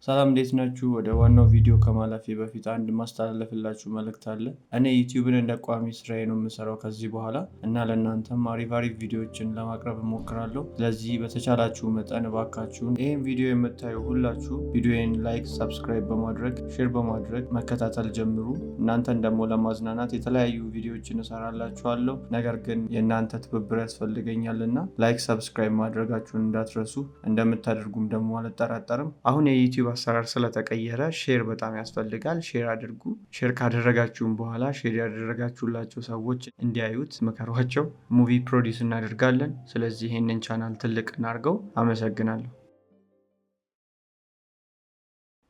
ሰላም እንዴት ናችሁ? ወደ ዋናው ቪዲዮ ከማለፌ በፊት አንድ ማስተላለፍላችሁ መልእክት አለ። እኔ ዩቲዩብን እንደ ቋሚ ስራዬ ነው የምሰራው ከዚህ በኋላ እና ለእናንተም አሪፍ ቪዲዮዎችን ለማቅረብ እሞክራለሁ። ስለዚህ በተቻላችሁ መጠን እባካችሁን ይህን ቪዲዮ የምታዩ ሁላችሁ ቪዲዮን ላይክ፣ ሰብስክራይብ በማድረግ ሼር በማድረግ መከታተል ጀምሩ። እናንተን ደግሞ ለማዝናናት የተለያዩ ቪዲዮዎችን እሰራላችኋለሁ። ነገር ግን የእናንተ ትብብር ያስፈልገኛል እና ላይክ፣ ሰብስክራይብ ማድረጋችሁን እንዳትረሱ። እንደምታደርጉም ደግሞ አልጠራጠርም። አሁን የዩቲዩብ አሰራር ስለተቀየረ ሼር በጣም ያስፈልጋል። ሼር አድርጉ። ሼር ካደረጋችሁም በኋላ ሼር ያደረጋችሁላቸው ሰዎች እንዲያዩት ምከሯቸው። ሙቪ ፕሮዲስ እናደርጋለን። ስለዚህ ይህንን ቻናል ትልቅ እናድርገው። አመሰግናለሁ።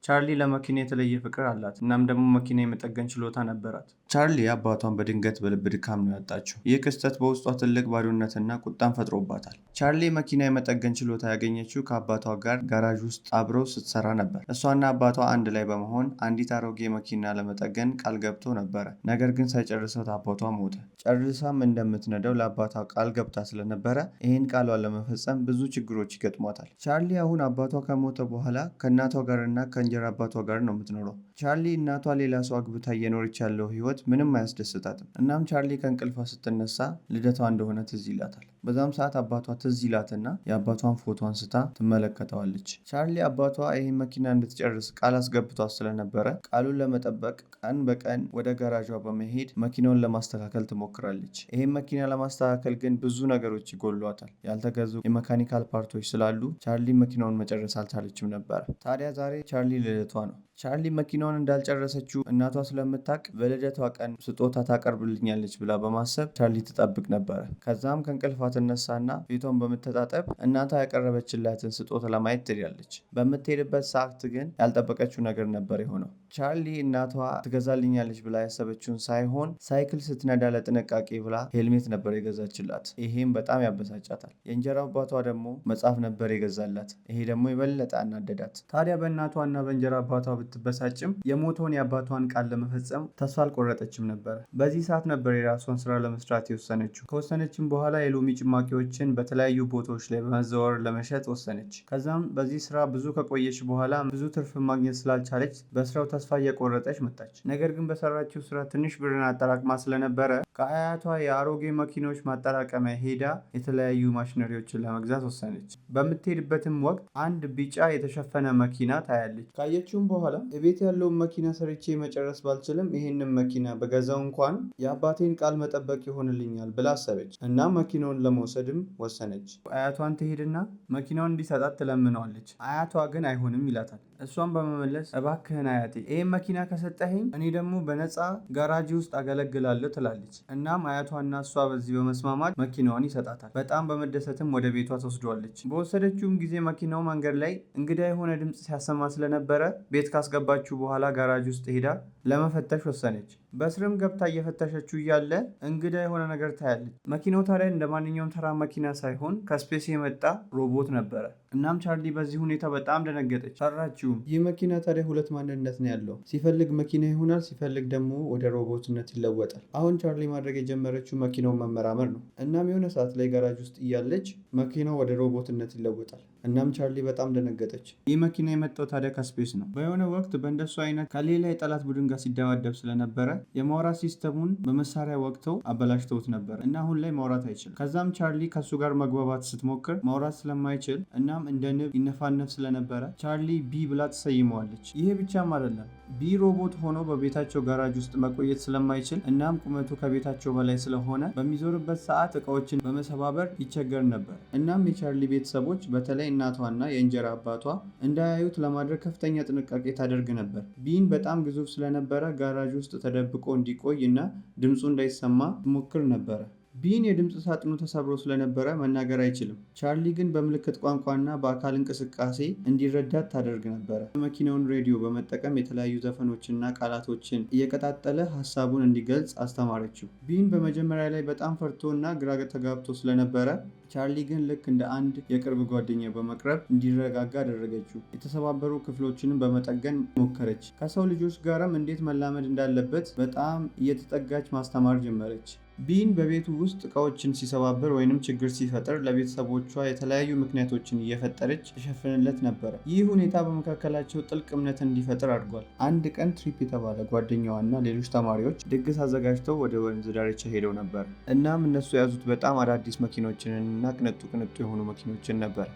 ቻርሊ ለመኪና የተለየ ፍቅር አላት። እናም ደግሞ መኪና የመጠገን ችሎታ ነበራት። ቻርሊ አባቷን በድንገት በልብ ድካም ነው ያጣችው። ይህ ክስተት በውስጧ ትልቅ ባዶነትና ቁጣን ፈጥሮባታል። ቻርሊ መኪና የመጠገን ችሎታ ያገኘችው ከአባቷ ጋር ጋራዥ ውስጥ አብረው ስትሰራ ነበር። እሷና አባቷ አንድ ላይ በመሆን አንዲት አሮጌ መኪና ለመጠገን ቃል ገብቶ ነበረ። ነገር ግን ሳይጨርሰው አባቷ ሞተ። ጨርሳም እንደምትነደው ለአባቷ ቃል ገብታ ስለነበረ ይህን ቃሏን ለመፈጸም ብዙ ችግሮች ይገጥሟታል። ቻርሊ አሁን አባቷ ከሞተ በኋላ ከእናቷ ጋርና ከእንጀራ አባቷ ጋር ነው የምትኖረው። ቻርሊ እናቷ ሌላ ሰው አግብታ እየኖረች ያለው ህይወት ምንም አያስደስታትም። እናም ቻርሊ ከእንቅልፏ ስትነሳ ልደቷ እንደሆነ ትዝ ይላታል። በዛም ሰዓት አባቷ ትዝ ይላትና የአባቷን ፎቶ አንስታ ትመለከተዋለች። ቻርሊ አባቷ ይህን መኪና እንድትጨርስ ቃል አስገብቷት ስለነበረ ቃሉን ለመጠበቅ ቀን በቀን ወደ ጋራጇ በመሄድ መኪናውን ለማስተካከል ትሞክራለች። ይህን መኪና ለማስተካከል ግን ብዙ ነገሮች ይጎሏታል። ያልተገዙ የመካኒካል ፓርቶች ስላሉ ቻርሊ መኪናውን መጨረስ አልቻለችም ነበር። ታዲያ ዛሬ ቻርሊ ልደቷ ነው። ቻርሊ መኪናውን እንዳልጨረሰችው እናቷ ስለምታውቅ በልደቷ ቀን ስጦታ ታቀርብልኛለች ብላ በማሰብ ቻርሊ ትጠብቅ ነበረ። ከዛም ከእንቅልፏ ትነሳና ፊቷን በመተጣጠብ እናቷ ያቀረበችላትን ስጦታ ለማየት ትሄዳለች። በምትሄድበት ሰዓት ግን ያልጠበቀችው ነገር ነበር የሆነው። ቻርሊ እናቷ ትገዛልኛለች ብላ ያሰበችውን ሳይሆን ሳይክል ስትነዳ ለጥንቃቄ ብላ ሄልሜት ነበር የገዛችላት። ይሄም በጣም ያበሳጫታል። የእንጀራ አባቷ ደግሞ መጽሐፍ ነበር የገዛላት። ይሄ ደግሞ የበለጠ አናደዳት። ታዲያ በእናቷና በእንጀራ አባቷ ብትበሳጭም የሞተውን የአባቷን ቃል ለመፈጸም ተስፋ አልቆረጠችም ነበር። በዚህ ሰዓት ነበር የራሷን ስራ ለመስራት የወሰነችው። ከወሰነችም በኋላ የሎሚ ጭማቂዎችን በተለያዩ ቦታዎች ላይ በመዘዋወር ለመሸጥ ወሰነች። ከዛም በዚህ ስራ ብዙ ከቆየች በኋላ ብዙ ትርፍ ማግኘት ስላልቻለች በስራው ተስፋ እየቆረጠች መጣች። ነገር ግን በሰራችው ስራ ትንሽ ብርን አጠራቅማ ስለነበረ ከአያቷ የአሮጌ መኪኖች ማጠራቀሚያ ሄዳ የተለያዩ ማሽነሪዎችን ለመግዛት ወሰነች። በምትሄድበትም ወቅት አንድ ቢጫ የተሸፈነ መኪና ታያለች። ካየችውም በኋላ የቤት ያለውን መኪና ሰርቼ መጨረስ ባልችልም ይህንን መኪና በገዛው እንኳን የአባቴን ቃል መጠበቅ ይሆንልኛል ብላ አሰበች እና መኪናውን ለመውሰድም ወሰነች። አያቷን ትሄድና መኪናውን እንዲሰጣት ትለምነዋለች። አያቷ ግን አይሆንም ይላታል። እሷን በመመለስ እባክህን አያቴ ይህን መኪና ከሰጠኸኝ እኔ ደግሞ በነፃ ጋራጅ ውስጥ አገለግላለሁ ትላለች። እናም አያቷና እሷ በዚህ በመስማማት መኪናዋን ይሰጣታል። በጣም በመደሰትም ወደ ቤቷ ተወስደዋለች። በወሰደችውም ጊዜ መኪናው መንገድ ላይ እንግዳ የሆነ ድምፅ ሲያሰማ ስለነበረ ቤት ካስገባችሁ በኋላ ጋራጅ ውስጥ ሄዳ ለመፈተሽ ወሰነች። በስርም ገብታ እየፈተሸችው እያለ እንግዳ የሆነ ነገር ታያለች። መኪናው ታዲያ እንደ ማንኛውም ተራ መኪና ሳይሆን ከስፔስ የመጣ ሮቦት ነበረ። እናም ቻርሊ በዚህ ሁኔታ በጣም ደነገጠች። ሰራችውም። ይህ መኪና ታዲያ ሁለት ማንነት ነው ያለው። ሲፈልግ መኪና ይሆናል፣ ሲፈልግ ደግሞ ወደ ሮቦትነት ይለወጣል። አሁን ቻርሊ ማድረግ የጀመረችው መኪናውን መመራመር ነው። እናም የሆነ ሰዓት ላይ ጋራጅ ውስጥ እያለች መኪናው ወደ ሮቦትነት ይለወጣል። እናም ቻርሊ በጣም ደነገጠች። ይህ መኪና የመጣው ታዲያ ከስፔስ ነው። በሆነ ወቅት በእንደሱ አይነት ከሌላ የጠላት ቡድን ጋር ሲደባደብ ስለነበረ የማውራት ሲስተሙን በመሳሪያ ወቅተው አበላሽተውት ነበር እና አሁን ላይ ማውራት አይችልም። ከዛም ቻርሊ ከሱ ጋር መግባባት ስትሞክር ማውራት ስለማይችል እናም እንደ ንብ ይነፋነፍ ስለነበረ ቻርሊ ቢ ብላ ትሰይመዋለች። ይሄ ብቻም አይደለም። ቢ ሮቦት ሆኖ በቤታቸው ጋራጅ ውስጥ መቆየት ስለማይችል እናም ቁመቱ ከቤታቸው በላይ ስለሆነ በሚዞርበት ሰዓት እቃዎችን በመሰባበር ይቸገር ነበር። እናም የቻርሊ ቤተሰቦች በተለይ እናቷና የእንጀራ አባቷ እንዳያዩት ለማድረግ ከፍተኛ ጥንቃቄ ታደርግ ነበር። ቢን በጣም ግዙፍ ስለነበረ ጋራጅ ውስጥ ተደብቆ እንዲቆይ እና ድምፁ እንዳይሰማ ትሞክር ነበረ። ቢን የድምፅ ሳጥኑ ተሰብሮ ስለነበረ መናገር አይችልም። ቻርሊ ግን በምልክት ቋንቋና በአካል እንቅስቃሴ እንዲረዳት ታደርግ ነበረ። መኪናውን ሬዲዮ በመጠቀም የተለያዩ ዘፈኖችና ቃላቶችን እየቀጣጠለ ሀሳቡን እንዲገልጽ አስተማረችው። ቢን በመጀመሪያ ላይ በጣም ፈርቶና ግራ ተጋብቶ ስለነበረ ቻርሊ ግን ልክ እንደ አንድ የቅርብ ጓደኛ በመቅረብ እንዲረጋጋ አደረገችው። የተሰባበሩ ክፍሎችንም በመጠገን ሞከረች። ከሰው ልጆች ጋርም እንዴት መላመድ እንዳለበት በጣም እየተጠጋች ማስተማር ጀመረች። ቢን በቤቱ ውስጥ እቃዎችን ሲሰባብር ወይንም ችግር ሲፈጥር ለቤተሰቦቿ የተለያዩ ምክንያቶችን እየፈጠረች ተሸፍንለት ነበረ። ይህ ሁኔታ በመካከላቸው ጥልቅ እምነት እንዲፈጥር አድርጓል። አንድ ቀን ትሪፕ የተባለ ጓደኛዋና ሌሎች ተማሪዎች ድግስ አዘጋጅተው ወደ ወንዝ ዳርቻ ሄደው ነበር። እናም እነሱ የያዙት በጣም አዳዲስ መኪኖችንና ቅንጡ የሆኑ መኪኖችን ነበር።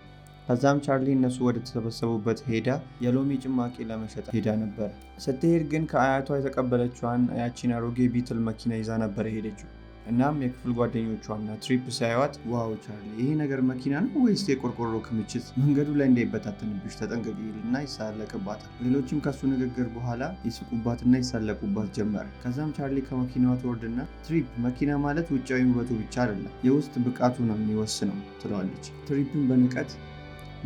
ከዛም ቻርሊ እነሱ ወደ ተሰበሰቡበት ሄዳ የሎሚ ጭማቂ ለመሸጥ ሄዳ ነበር። ስትሄድ ግን ከአያቷ የተቀበለችዋን ያቺን አሮጌ ቢትል መኪና ይዛ ነበር የሄደችው። እናም የክፍል ጓደኞቿና ትሪፕ ሲያዩት ዋው ቻርሊ፣ ይሄ ነገር መኪና ነው ወይስ የቆርቆሮ ክምችት? መንገዱ ላይ እንዳይበታተንብሽ ተጠንቀቂ ይልና ይሳለቅባታል። ሌሎችም ከሱ ንግግር በኋላ ይስቁባትና ይሳለቁባት ጀመረ። ከዛም ቻርሊ ከመኪናዋ ትወርድና ትሪፕ፣ መኪና ማለት ውጫዊ ውበቱ ብቻ አይደለም፣ የውስጥ ብቃቱ ነው የሚወስነው ትለዋለች። ትሪፕን በንቀት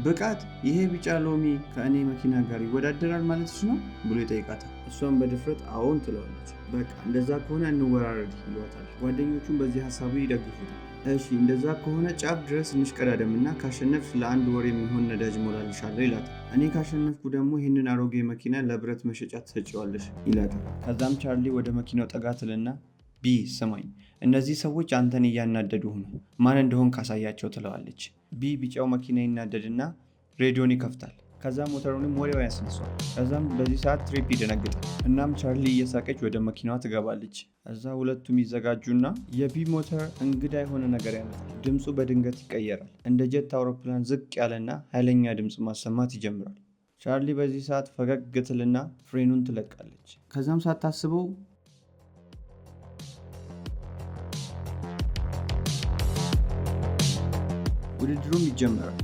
ብቃት? ይሄ ቢጫ ሎሚ ከእኔ መኪና ጋር ይወዳደራል ማለትሽ ነው ብሎ ይጠይቃታል። እሷም በድፍረት አዎን ትለዋለች። በቃ እንደዛ ከሆነ እንወራረድ ይሏታል። ጓደኞቹም በዚህ ሀሳቡ ይደግፉታል። እሺ እንደዛ ከሆነ ጫፍ ድረስ እንሽቀዳደምና ካሸነፍሽ ለአንድ ወር የሚሆን ነዳጅ ሞላልሻለሁ ይላታል። እኔ ካሸነፍኩ ደግሞ ይህንን አሮጌ መኪና ለብረት መሸጫ ትሰጪዋለሽ ይላታል። ከዛም ቻርሊ ወደ መኪናው ጠጋ ትልና ቢ ስማኝ፣ እነዚህ ሰዎች አንተን እያናደዱህ ነው፣ ማን እንደሆን ካሳያቸው ትለዋለች። ቢ ቢጫው መኪና ይናደድና ሬዲዮን ይከፍታል። ከዛም ሞተሩንም ወዲያው ያስነሷል። ከዛም በዚህ ሰዓት ትሪፕ ይደነግጣል። እናም ቻርሊ እየሳቀች ወደ መኪናዋ ትገባለች። እዛ ሁለቱም ይዘጋጁና የቢ ሞተር እንግዳ የሆነ ነገር ያመጣል። ድምፁ በድንገት ይቀየራል። እንደ ጀት አውሮፕላን ዝቅ ያለና ኃይለኛ ድምፅ ማሰማት ይጀምራል። ቻርሊ በዚህ ሰዓት ፈገግ ትልና ፍሬኑን ትለቃለች። ከዛም ሳታስበው ውድድሩም ይጀምራል።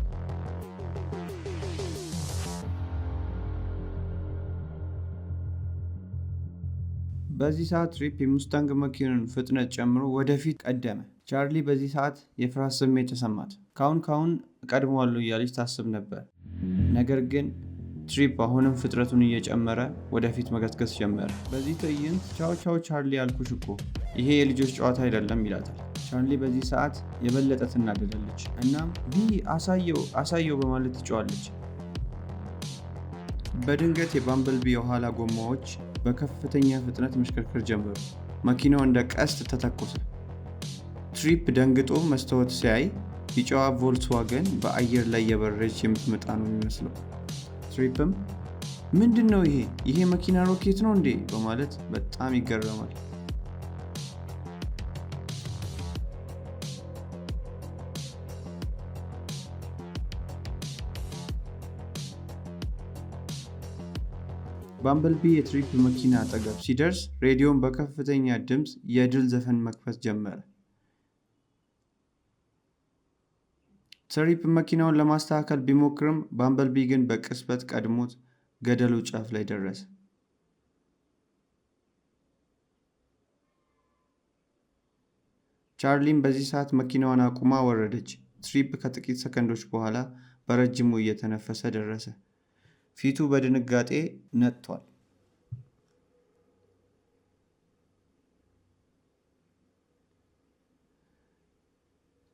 በዚህ ሰዓት ትሪፕ የሙስታንግ መኪናን ፍጥነት ጨምሮ ወደፊት ቀደመ። ቻርሊ በዚህ ሰዓት የፍርሃት ስሜት ተሰማት። ካሁን እቀድመዋለሁ እያለች ታስብ ነበር። ነገር ግን ትሪፕ አሁንም ፍጥነቱን እየጨመረ ወደፊት መገስገስ ጀመረ። በዚህ ትዕይንት ቻው ቻርሊ ያልኩሽ እኮ ይሄ የልጆች ጨዋታ አይደለም ይላታል። ቻርሊ በዚህ ሰዓት የበለጠ ትናደዳለች። እናም ቢ አሳየው በማለት ትጮዋለች። በድንገት የባምበልቢ የኋላ ጎማዎች በከፍተኛ ፍጥነት መሽከርከር ጀመሩ። መኪናው እንደ ቀስት ተተኮሰ። ትሪፕ ደንግጦ መስታወት ሲያይ ቢጫዋ ቮልክስዋገን በአየር ላይ የበረረች የምትመጣ ነው የሚመስለው። ትሪፕም ምንድን ነው ይሄ መኪና ሮኬት ነው እንዴ በማለት በጣም ይገረማል። ባምበልቢ የትሪፕ መኪና አጠገብ ሲደርስ ሬዲዮን በከፍተኛ ድምፅ የድል ዘፈን መክፈት ጀመረ። ትሪፕ መኪናውን ለማስተካከል ቢሞክርም ባምበልቢ ግን በቅጽበት ቀድሞት ገደሉ ጫፍ ላይ ደረሰ። ቻርሊም በዚህ ሰዓት መኪናዋን አቁማ ወረደች። ትሪፕ ከጥቂት ሰከንዶች በኋላ በረጅሙ እየተነፈሰ ደረሰ። ፊቱ በድንጋጤ ነጥቷል።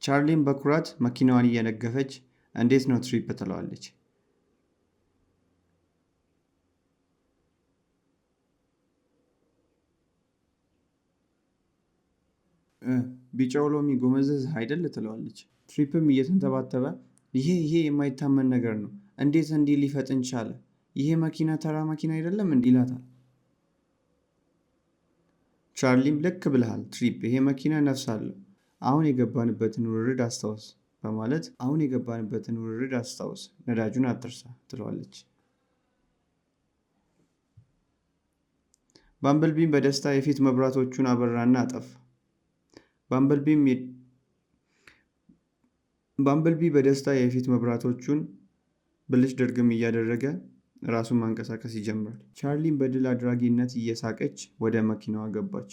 ቻርሊም በኩራት መኪናዋን እየነገፈች እንዴት ነው ትሪፕ ትለዋለች። ቢጫው ሎሚ ጎመዘዝ አይደል ትለዋለች። ትሪፕም እየተንተባተበ ይሄ የማይታመን ነገር ነው፣ እንዴት እንዲህ ሊፈጥን ቻለ? ይሄ መኪና ተራ መኪና አይደለም እንዲህ ይላታል። ቻርሊም ልክ ብለሃል ትሪፕ፣ ይሄ መኪና ነፍስ አለው። አሁን የገባንበትን ውርርድ አስታውስ፣ ነዳጁን አትርሳ ትለዋለች። ባምበልቢም በደስታ የፊት መብራቶቹን አበራና አጠፋ። ባምበልቢ በደስታ የፊት መብራቶቹን ብልጭ ድርግም እያደረገ ራሱን ማንቀሳቀስ ይጀምራል። ቻርሊም በድል አድራጊነት እየሳቀች ወደ መኪናዋ ገባች።